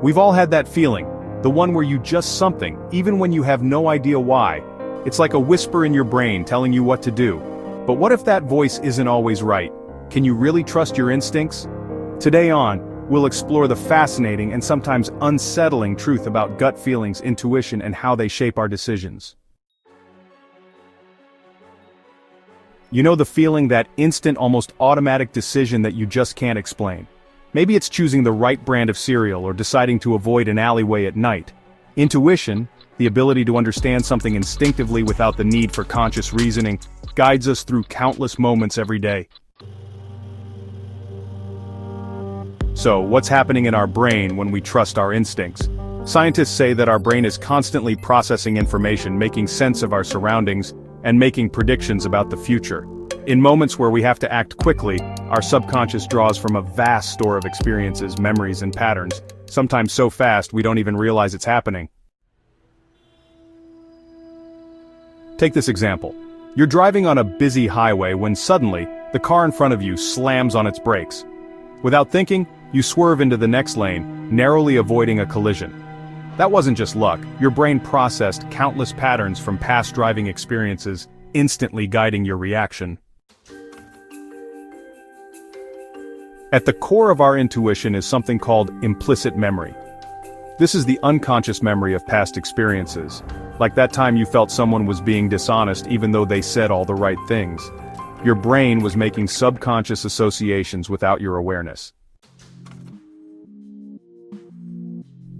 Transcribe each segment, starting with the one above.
We've all had that feeling, the one where you just something, even when you have no idea why. It's like a whisper in your brain telling you what to do. But what if that voice isn't always right? Can you really trust your instincts? Today we'll explore the fascinating and sometimes unsettling truth about gut feelings, intuition, and how they shape our decisions. You know the feeling, that instant, almost automatic decision that you just can't explain. Maybe it's choosing the right brand of cereal or deciding to avoid an alleyway at night. Intuition, the ability to understand something instinctively without the need for conscious reasoning, guides us through countless moments every day. So, what's happening in our brain when we trust our instincts? Scientists say that our brain is constantly processing information, making sense of our surroundings, and making predictions about the future. In moments where we have to act quickly, our subconscious draws from a vast store of experiences, memories, and patterns, sometimes so fast we don't even realize it's happening. Take this example. You're driving on a busy highway when suddenly, the car in front of you slams on its brakes. Without thinking, you swerve into the next lane, narrowly avoiding a collision. That wasn't just luck. Your brain processed countless patterns from past driving experiences, instantly guiding your reaction. At the core of our intuition is something called implicit memory. This is the unconscious memory of past experiences, like that time you felt someone was being dishonest even though they said all the right things. Your brain was making subconscious associations without your awareness.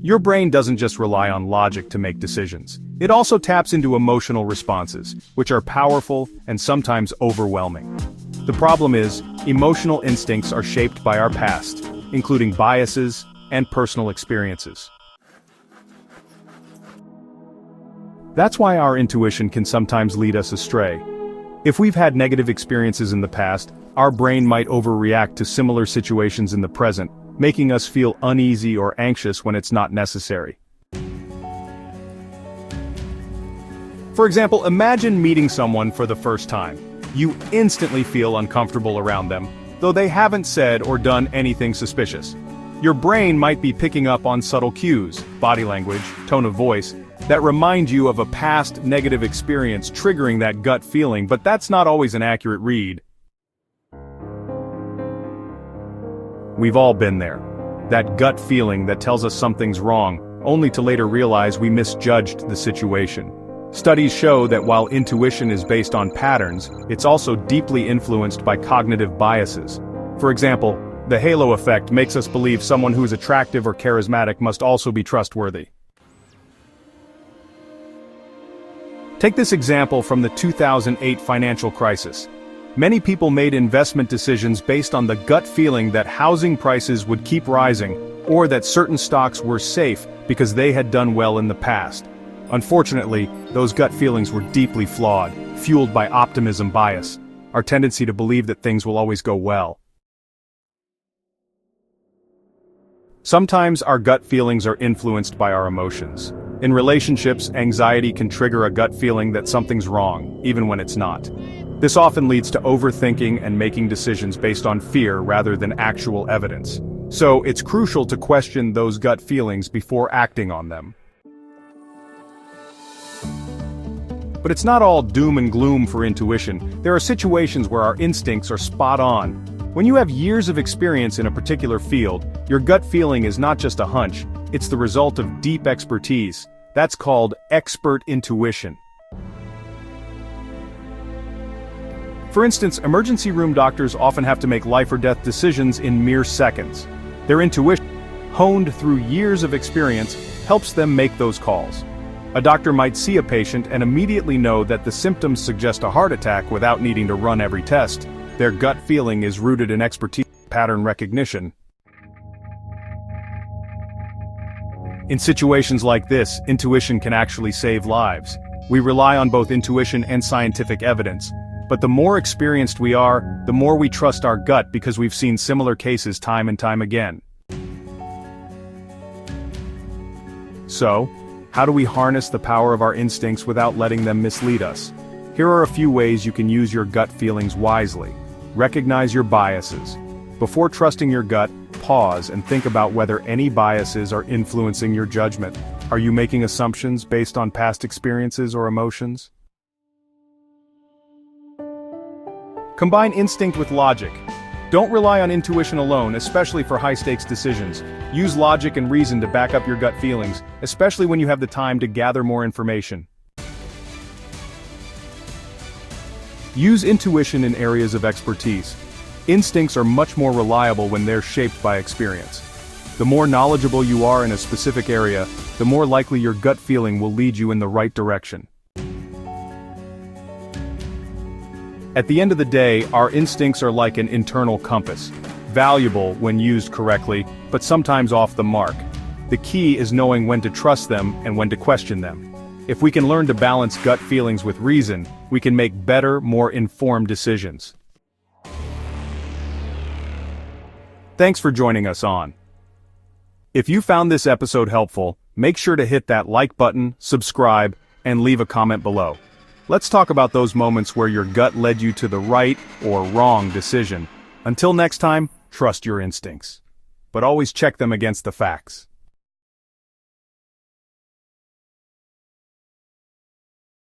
Your brain doesn't just rely on logic to make decisions. It also taps into emotional responses, which are powerful and sometimes overwhelming. The problem is, emotional instincts are shaped by our past, including biases and personal experiences. That's why our intuition can sometimes lead us astray. If we've had negative experiences in the past, our brain might overreact to similar situations in the present, making us feel uneasy or anxious when it's not necessary. For example, imagine meeting someone for the first time. You instantly feel uncomfortable around them, though they haven't said or done anything suspicious. Your brain might be picking up on subtle cues, body language, tone of voice, that remind you of a past negative experience, triggering that gut feeling, but that's not always an accurate read. We've all been there. That gut feeling that tells us something's wrong, only to later realize we misjudged the situation. Studies show that while intuition is based on patterns, it's also deeply influenced by cognitive biases. For example, the halo effect makes us believe someone who is attractive or charismatic must also be trustworthy. Take this example from the 2008 financial crisis. Many people made investment decisions based on the gut feeling that housing prices would keep rising, or that certain stocks were safe because they had done well in the past. Unfortunately, those gut feelings were deeply flawed, fueled by optimism bias, our tendency to believe that things will always go well. Sometimes our gut feelings are influenced by our emotions. In relationships, anxiety can trigger a gut feeling that something's wrong, even when it's not. This often leads to overthinking and making decisions based on fear rather than actual evidence. So, it's crucial to question those gut feelings before acting on them. But it's not all doom and gloom for intuition. There are situations where our instincts are spot on. When you have years of experience in a particular field, your gut feeling is not just a hunch, it's the result of deep expertise. That's called expert intuition. For instance, emergency room doctors often have to make life or death decisions in mere seconds. Their intuition, honed through years of experience, helps them make those calls. A doctor might see a patient and immediately know that the symptoms suggest a heart attack without needing to run every test. Their gut feeling is rooted in expertise, pattern recognition. In situations like this, intuition can actually save lives. We rely on both intuition and scientific evidence. But the more experienced we are, the more we trust our gut because we've seen similar cases time and time again. So, how do we harness the power of our instincts without letting them mislead us? Here are a few ways you can use your gut feelings wisely. Recognize your biases. Before trusting your gut, pause and think about whether any biases are influencing your judgment. Are you making assumptions based on past experiences or emotions? Combine instinct with logic. Don't rely on intuition alone, especially for high-stakes decisions. Use logic and reason to back up your gut feelings, especially when you have the time to gather more information. Use intuition in areas of expertise. Instincts are much more reliable when they're shaped by experience. The more knowledgeable you are in a specific area, the more likely your gut feeling will lead you in the right direction. At the end of the day, our instincts are like an internal compass, valuable when used correctly, but sometimes off the mark. The key is knowing when to trust them and when to question them. If we can learn to balance gut feelings with reason, we can make better, more informed decisions. Thanks for joining us on. If you found this episode helpful, make sure to hit that like button, subscribe, and leave a comment below. Let's talk about those moments where your gut led you to the right or wrong decision. Until next time, trust your instincts. But always check them against the facts.